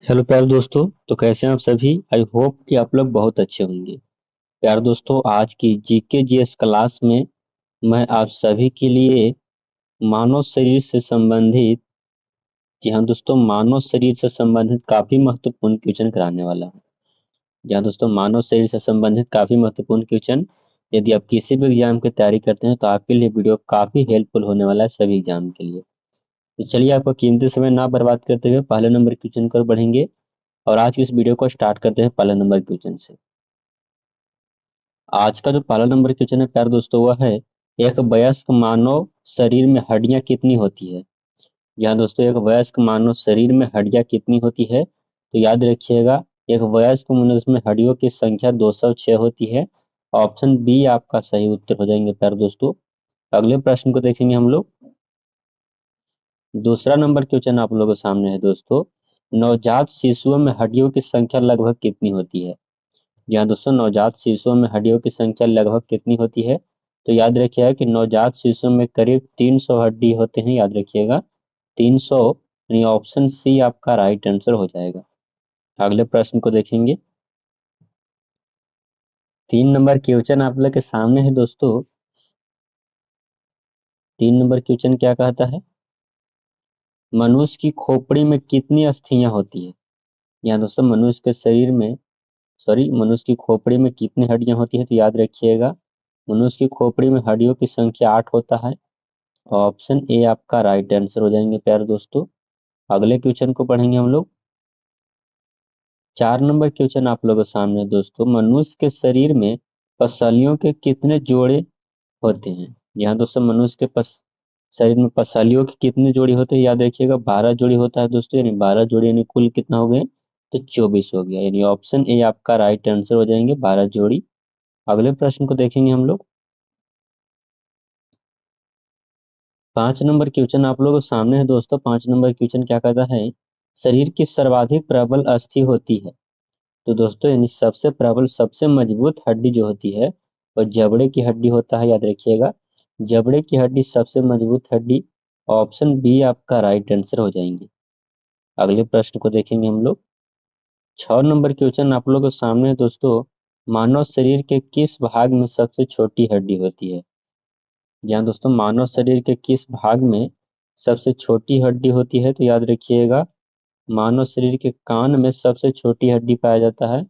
Hello प्यारे दोस्तों। तो कैसे हैं आप सभी। आई होप कि आप लोग बहुत अच्छे होंगे। प्यारे दोस्तों, आज की जीके जीएस क्लास में मैं आप सभी के लिए मानव शरीर से संबंधित, जी हाँ दोस्तों, मानव शरीर से संबंधित काफी महत्वपूर्ण क्वेश्चन कराने वाला हूँ। जी हाँ दोस्तों, मानव शरीर से संबंधित काफी महत्वपूर्ण क्वेश्चन यदि आप किसी भी एग्जाम की तैयारी करते हैं तो आपके लिए वीडियो काफी हेल्पफुल होने वाला है सभी एग्जाम के लिए। तो चलिए, आपका कीमती समय ना बर्बाद करते हुए पहले नंबर क्वेश्चन की ओर बढ़ेंगे और आज की इस वीडियो को स्टार्ट करते हैं पहले नंबर क्वेश्चन से। आज का जो पहला नंबर क्वेश्चन है प्यारे दोस्तों, वह है एक वयस्क मानव शरीर में हड्डियां कितनी होती है। यहाँ दोस्तों, एक वयस्क मानव शरीर में हड्डियां कितनी होती है, तो याद रखिएगा, एक वयस्क मनुष्य में हड्डियों की संख्या 206 होती है। ऑप्शन बी आपका सही उत्तर हो जाएंगे प्यारे दोस्तों। अगले प्रश्न को देखेंगे हम लोग। दूसरा नंबर क्वेश्चन आप लोगों के सामने है दोस्तों, नवजात शिशुओं में हड्डियों की संख्या लगभग कितनी होती है। यहाँ दोस्तों, नवजात शिशुओं में हड्डियों की संख्या लगभग कितनी होती है, तो याद रखिएगा कि नवजात शिशुओं में करीब 300 हड्डी होते हैं। याद रखिएगा 300, यानी ऑप्शन सी आपका राइट आंसर हो जाएगा। अगले प्रश्न को देखेंगे। 3 नंबर क्वेश्चन आप लोग के सामने है दोस्तों। 3 नंबर क्वेश्चन क्या कहता है, मनुष्य की खोपड़ी में कितनी अस्थियां होती है। यहाँ दोस्तों, मनुष्य के शरीर में, सॉरी, मनुष्य की खोपड़ी में कितनी हड्डियां होती है, तो याद रखिएगा मनुष्य की खोपड़ी में हड्डियों की संख्या 8 होता है। ऑप्शन ए आपका राइट आंसर हो जाएंगे प्यारे दोस्तों। अगले क्वेश्चन को पढ़ेंगे हम लोग। 4 नंबर क्वेश्चन आप लोगों के सामने है दोस्तों, मनुष्य के शरीर में पसलियों के कितने जोड़े होते हैं। यहाँ दोस्तों, मनुष्य के शरीर में पसलियों के कितने जोड़ी होते हैं, याद रखिएगा 12 जोड़ी होता है दोस्तों, यानी 12 जोड़ी, यानी कुल कितना हो गए, तो 24 हो गया, यानी ऑप्शन ए आपका राइट आंसर हो जाएंगे 12 जोड़ी। अगले प्रश्न को देखेंगे हम लोग। 5 नंबर क्वेश्चन आप लोगों के सामने है दोस्तों। 5 नंबर क्वेश्चन क्या कहता है, शरीर की सर्वाधिक प्रबल अस्थि होती है। तो दोस्तों, यानी सबसे प्रबल, सबसे मजबूत हड्डी जो होती है वो जबड़े की हड्डी होता है। याद रखिएगा, जबड़े की हड्डी सबसे मजबूत हड्डी। ऑप्शन बी आपका राइट आंसर हो जाएंगे। अगले प्रश्न को देखेंगे हम लोग। 6 नंबर क्वेश्चन आप लोगों के सामने है दोस्तों, मानव शरीर के किस भाग में सबसे छोटी हड्डी होती है। जहाँ दोस्तों, मानव शरीर के किस भाग में सबसे छोटी हड्डी होती है, तो याद रखिएगा मानव शरीर के कान में सबसे छोटी हड्डी पाया जाता है।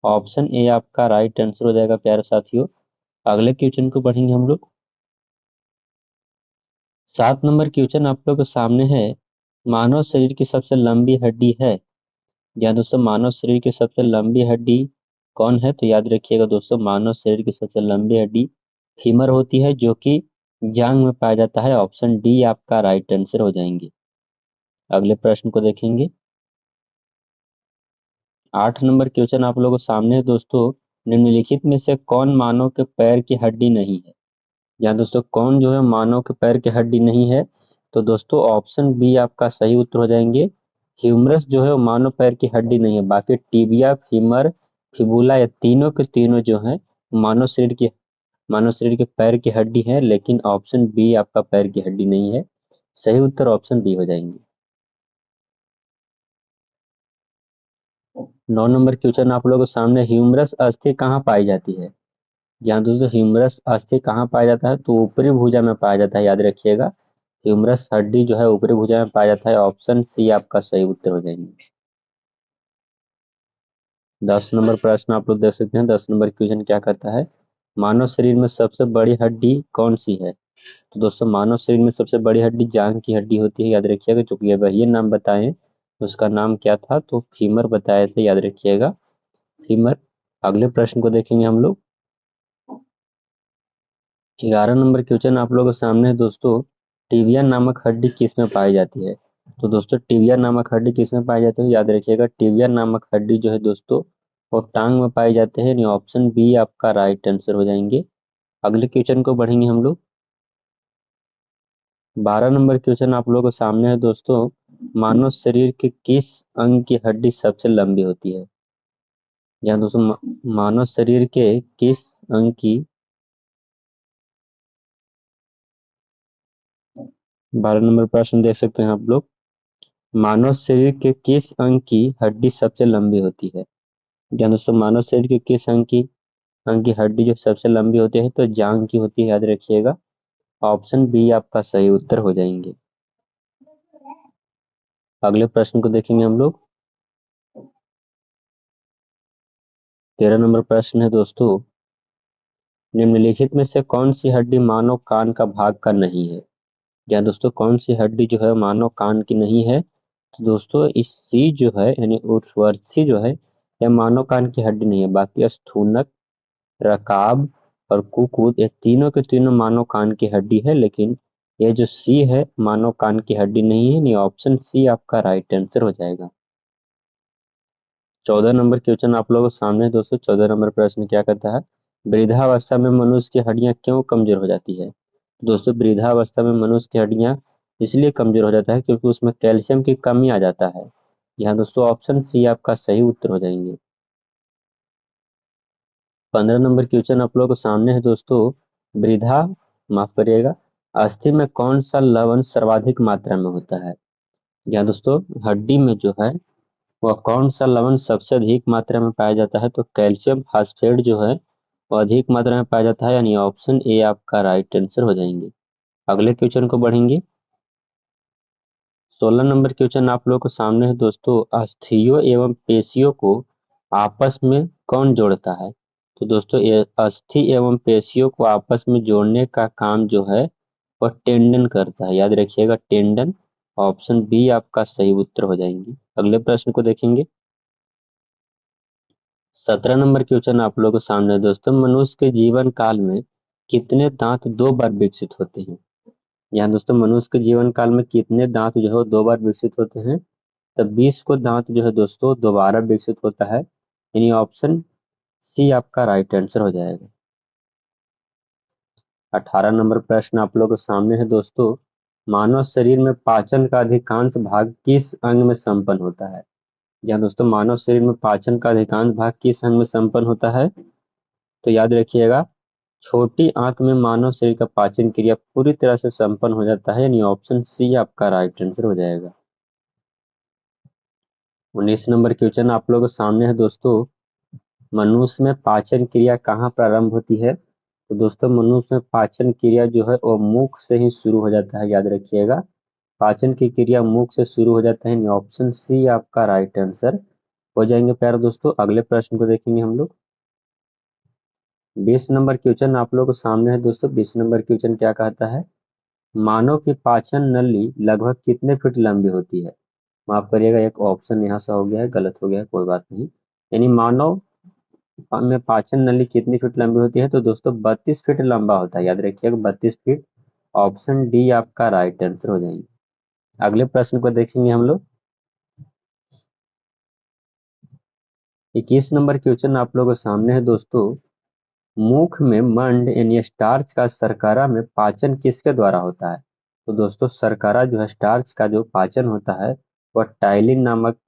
ऑप्शन ए आपका राइट आंसर हो जाएगा प्यारे साथियों। अगले क्वेश्चन को पढ़ेंगे हम लोग। 7 नंबर क्वेश्चन आप लोग के सामने है, मानव शरीर की सबसे लंबी हड्डी है। जहाँ दोस्तों, मानव शरीर की सबसे लंबी हड्डी कौन है, तो याद रखिएगा दोस्तों, मानव शरीर की सबसे लंबी हड्डी फीमर होती है, जो कि जांग में पाया जाता है। ऑप्शन डी आपका राइट आंसर हो जाएंगे। अगले प्रश्न को देखेंगे। 8 नंबर क्वेश्चन आप लोगों के सामने है दोस्तों, निम्नलिखित में से कौन मानव के पैर की हड्डी नहीं है। यहाँ दोस्तों, कौन जो है मानव के पैर की हड्डी नहीं है, तो दोस्तों ऑप्शन बी आपका सही उत्तर हो जाएंगे। ह्यूमरस जो है वो मानव पैर की हड्डी नहीं है, बाकी टिबिया, फीमर, फिबुला, ये तीनों के तीनों जो है मानव शरीर की, मानव शरीर के पैर की हड्डी है, लेकिन ऑप्शन बी आपका पैर की हड्डी नहीं है। सही उत्तर ऑप्शन बी हो जाएंगे। 9 नंबर क्वेश्चन आप लोगों के सामने, ह्यूमरस अस्थि कहाँ पाई जाती है। जहाँ दोस्तों, ह्यूमरस अस्थि कहाँ पाया जाता है, तो ऊपरी भुजा में पाया जाता है। याद रखिएगा, ह्यूमरस हड्डी जो है ऊपरी भुजा में पाया जाता है। ऑप्शन सी आपका सही उत्तर हो जाएंगे। 10 नंबर प्रश्न आप लोग देख सकते हैं। 10 नंबर क्वेश्चन क्या कहता है, मानव शरीर में सबसे बड़ी हड्डी कौन सी है। तो दोस्तों, मानव शरीर में सबसे बड़ी हड्डी जांघ की हड्डी होती है। याद रखिएगा, चूंकि अब ये नाम बताएं तो उसका नाम क्या था, तो फीमर बताए थे। याद रखिएगा, फीमर। अगले प्रश्न को देखेंगे हम लोग। 11 नंबर क्वेश्चन आप लोगों के सामने है दोस्तों, टिबिया नामक हड्डी किस में पाई जाती है। तो दोस्तों, टिबिया नामक हड्डी किस में पाई जाती है, याद रखिएगा टिबिया नामक हड्डी जो है दोस्तों वो टांग में पाई जाते हैं। यानी ऑप्शन बी आपका राइट आंसर हो जाएंगे। अगले क्वेश्चन को बढ़ेंगे हम लोग। 12 नंबर क्वेश्चन आप लोगों के सामने है दोस्तों, मानव शरीर के किस अंग की हड्डी सबसे लंबी होती है। यहाँ दोस्तों, मानव शरीर के किस अंग की, 12 नंबर प्रश्न देख सकते हैं आप लोग, मानव शरीर के किस अंग की हड्डी सबसे लंबी होती है? क्या दोस्तों, मानव शरीर के किस अंग की हड्डी जो सबसे लंबी होती है, तो जांघ की होती है, याद रखिएगा। ऑप्शन बी आपका सही उत्तर हो जाएंगे। अगले प्रश्न को देखेंगे हम लोग। 13 नंबर प्रश्न है दोस्तों, निम्नलिखित में से कौन सी हड्डी मानव कान का भाग का नहीं है? क्या दोस्तों, कौन सी हड्डी जो है मानव कान की नहीं है? तो दोस्तों इस सी जो है यानी ऊर्ध्वाधर जो है, यह मानव कान की हड्डी नहीं है। बाकी स्थूलक, रकाब और कुकुद, ये तीनों के तीनों मानव कान की हड्डी है, लेकिन ये जो सी है मानव कान की हड्डी नहीं है। ये ऑप्शन सी आपका राइट आंसर हो जाएगा। 14 नंबर क्वेश्चन आप लोगों के सामने है दोस्तों। 14 नंबर प्रश्न क्या कहता है, वृद्धावस्था में मनुष्य की हड्डियां क्यों कमजोर हो जाती है? दोस्तों वृद्धावस्था में मनुष्य की हड्डियां इसलिए कमजोर हो जाता है क्योंकि उसमें कैल्शियम की कमी आ जाता है। यहाँ दोस्तों ऑप्शन सी आपका सही उत्तर हो जाएंगे। 15 नंबर क्वेश्चन आप लोगों के सामने है दोस्तों, वृद्धा माफ करिएगा, अस्थि में कौन सा लवण सर्वाधिक मात्रा में होता है? यहाँ दोस्तों हड्डी में जो है वह कौन सा लवण सबसे अधिक मात्रा में पाया जाता है? तो कैल्शियम फास्फेट जो है वो अधिक मात्रा में पाया जाता है, यानी ऑप्शन ए आपका राइट आंसर हो जाएंगे। अगले क्वेश्चन को बढ़ेंगे। 16 नंबर क्वेश्चन आप लोगों के सामने है दोस्तों, अस्थियों एवं पेशियों को आपस में कौन जोड़ता है? तो दोस्तों ये अस्थि एवं पेशियों को आपस में जोड़ने का काम जो है वह टेंडन करता है, याद रखिएगा टेंडन। ऑप्शन बी आपका सही उत्तर हो जाएंगे। अगले प्रश्न को देखेंगे। 17 नंबर क्वेश्चन आप लोगों के सामने है दोस्तों, मनुष्य के जीवन काल में कितने दांत दो बार विकसित होते हैं? यहाँ दोस्तों मनुष्य के जीवन काल में कितने दांत जो है वो दो बार विकसित होते हैं? तब 20 को दांत जो है दोस्तों दोबारा विकसित होता है, यानी ऑप्शन सी आपका राइट आंसर हो जाएगा। 18 नंबर प्रश्न आप लोगों के सामने है दोस्तों, मानव शरीर में पाचन का अधिकांश भाग किस अंग में संपन्न होता है? जहाँ दोस्तों मानव शरीर में पाचन का अधिकांश भाग किस अंग में संपन्न होता है? तो याद रखिएगा छोटी आंत में मानव शरीर का पाचन क्रिया पूरी तरह से संपन्न हो जाता है, यानी ऑप्शन सी आपका राइट आंसर हो जाएगा। 19 नंबर क्वेश्चन आप लोगों के सामने है दोस्तों, मनुष्य में पाचन क्रिया कहाँ प्रारंभ होती है? तो दोस्तों मनुष्य में पाचन क्रिया जो है वो मुख से ही शुरू हो जाता है, याद रखिएगा पाचन की क्रिया मुख से शुरू हो जाता है, ऑप्शन सी आपका राइट आंसर हो जाएंगे। प्यारे दोस्तों अगले प्रश्न को देखेंगे हम लोग। 20 नंबर क्वेश्चन आप लोगों के सामने है दोस्तों। 20 नंबर क्वेश्चन क्या कहता है, मानव की पाचन नली लगभग कितने फीट लंबी होती है? माफ करिएगा एक ऑप्शन यहाँ से हो गया है, गलत हो गया है, कोई बात नहीं। यानी मानव में पाचन नली कितनी फीट लंबी होती है? तो दोस्तों 32 फीट लंबा होता है, याद रखिएगा 32 फीट। ऑप्शन डी आपका राइट आंसर हो जाएंगे। अगले प्रश्न को देखेंगे हम लोग। 21 नंबर क्वेश्चन आप लोगों के सामने है दोस्तों, मुख में मंड यानी स्टार्च का शर्करा में पाचन किसके द्वारा होता है? तो दोस्तों शर्करा जो है स्टार्च का जो पाचन होता है वह टाइलिन नामक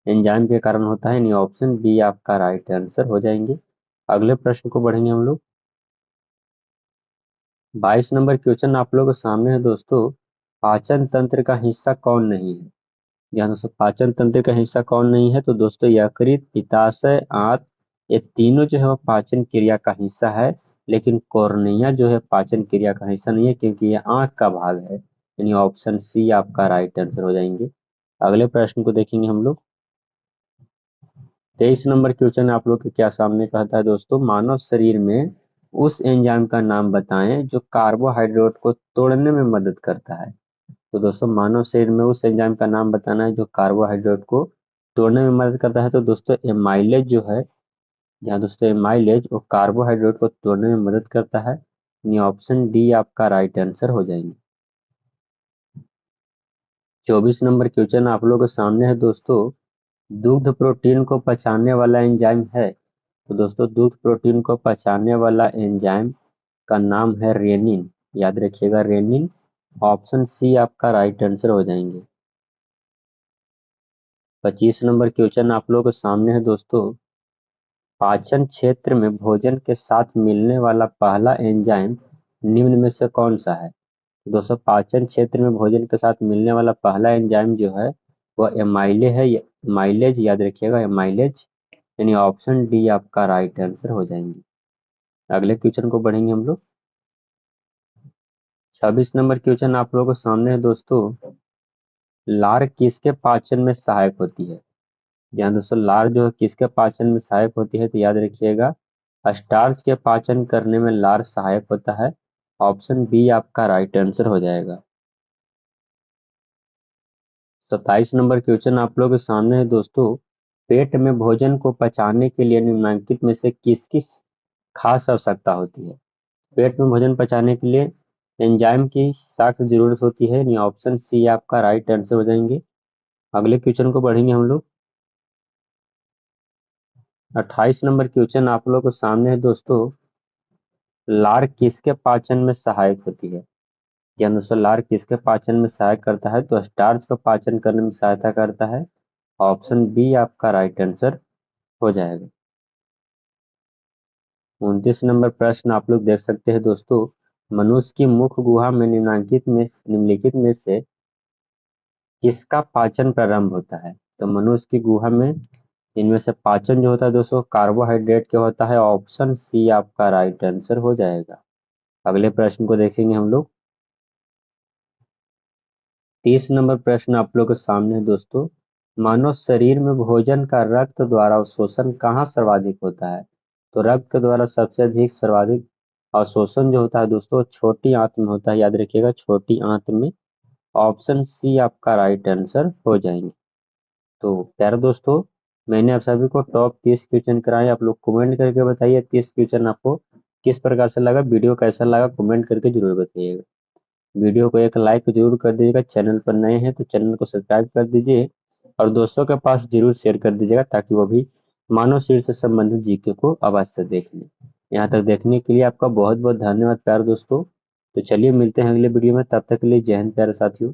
एंजाइम के कारण होता है, यानी ऑप्शन बी आपका राइट आंसर हो जाएंगे। अगले प्रश्न को बढ़ेंगे हम लोग। 22 नंबर क्वेश्चन आप लोगों के सामने है दोस्तों, पाचन तंत्र का हिस्सा कौन नहीं है? यहाँ दोस्तों पाचन तंत्र का हिस्सा कौन नहीं है? तो दोस्तों यकृत, पित्ताशय, आंत, ये तीनों जो है वो पाचन क्रिया का हिस्सा है, लेकिन कॉर्निया जो है पाचन क्रिया का हिस्सा नहीं है क्योंकि ये आंख का भाग है, यानी ऑप्शन सी आपका राइट आंसर हो जाएंगे। अगले प्रश्न को देखेंगे हम लोग। 23 नंबर क्वेश्चन आप लोग के क्या सामने कहता है दोस्तों, मानव शरीर में उस एंजाइम का नाम बताएं जो कार्बोहाइड्रेट को तोड़ने में मदद करता है? तो दोस्तों मानव शरीर में उस एंजाइम का नाम बताना है जो कार्बोहाइड्रेट को तोड़ने में मदद करता है। तो दोस्तों एमाइलेज जो है, यहाँ दोस्तों एमाइलेज वो कार्बोहाइड्रेट को तोड़ने में मदद करता है, यानी ऑप्शन डी आपका राइट आंसर हो जाएंगे। 24 नंबर क्वेश्चन आप लोगों के सामने है दोस्तों, दुग्ध प्रोटीन को पचाने वाला एंजाइम है? तो दोस्तों दूध प्रोटीन को पचाने वाला एंजाइम का नाम है रेनिन, याद रखिएगा रेनिन। ऑप्शन सी आपका राइट आंसर हो जाएंगे। 25 नंबर क्वेश्चन आप लोगों के सामने है दोस्तों, पाचन क्षेत्र में भोजन के साथ मिलने वाला पहला एंजाइम निम्न में से कौन सा है? दोस्तों पाचन क्षेत्र में भोजन के साथ मिलने वाला पहला एंजाइम जो है वह माइलेज याद रखिएगा, माइलेज, यानी ऑप्शन डी आपका राइट आंसर हो जाएंगे। अगले क्वेश्चन को बढ़ेंगे हम लोग। 26 नंबर क्वेश्चन आप लोगों के सामने है दोस्तों। लार किसके पाचन में सहायक होती है? ध्यान दोस्तों, लार जो है किसके पाचन में सहायक होती है? तो याद रखिएगा, स्टार्च के पाचन करने में लार सहायक होता है। ऑप्शन बी आपका राइट आंसर हो जाएगा। 27 नंबर क्वेश्चन आप लोगों के सामने है दोस्तों। पेट में भोजन को पचाने के लिए निम्नलिखित में से किस किस खास आवश्यकता होती है? पेट में भोजन पचाने के लिए एंजाइम की सख्त जरूरत होती है, यानी ऑप्शन सी आपका राइट आंसर हो जाएंगे। अगले क्वेश्चन को बढ़ेंगे हम लोग। 28 नंबर क्वेश्चन आप लोगों के सामने है दोस्तों। लार किसके पाचन में सहायक होती है? ध्यान दोस्तों, लार किसके पाचन में सहायक करता है? तो स्टार्च का पाचन करने में सहायता करता है। ऑप्शन बी आपका राइट आंसर हो जाएगा। 29 नंबर प्रश्न आप लोग देख सकते हैं दोस्तों। मनुष्य की मुख गुहा में निम्नलिखित में से किसका पाचन प्रारंभ होता है? तो मनुष्य की गुहा में इनमें से पाचन जो होता है दोस्तों कार्बोहाइड्रेट के होता है। ऑप्शन सी आपका राइट आंसर हो जाएगा। अगले प्रश्न को देखेंगे हम लोग। 30 नंबर प्रश्न आप लोग के सामने है दोस्तों। मानव शरीर में भोजन का रक्त द्वारा अवशोषण कहाँ सर्वाधिक होता है? तो रक्त के द्वारा सबसे अधिक सर्वाधिक अवशोषण जो होता है दोस्तों छोटी आंत में होता है। याद रखिएगा, छोटी आंत में। ऑप्शन सी आपका राइट आंसर हो जाएंगे। तो प्यारे दोस्तों, मैंने आप सभी को टॉप 30 क्वेश्चन कराए। आप लोग कमेंट करके बताइए 30 क्वेश्चन आपको किस प्रकार से लगा, वीडियो कैसा लगा, कमेंट करके जरूर बताइएगा। वीडियो को एक लाइक जरूर कर दीजिएगा। चैनल पर नए हैं तो चैनल को सब्सक्राइब कर दीजिए और दोस्तों के पास जरूर शेयर कर दीजिएगा ताकि वो भी मानव शरीर से संबंधित जीके को अवश्य देख ले। यहाँ तक देखने के लिए आपका बहुत बहुत धन्यवाद प्यारे दोस्तों। तो चलिए मिलते हैं अगले वीडियो में, तब तक के लिए जय हिंद प्यारे साथियों।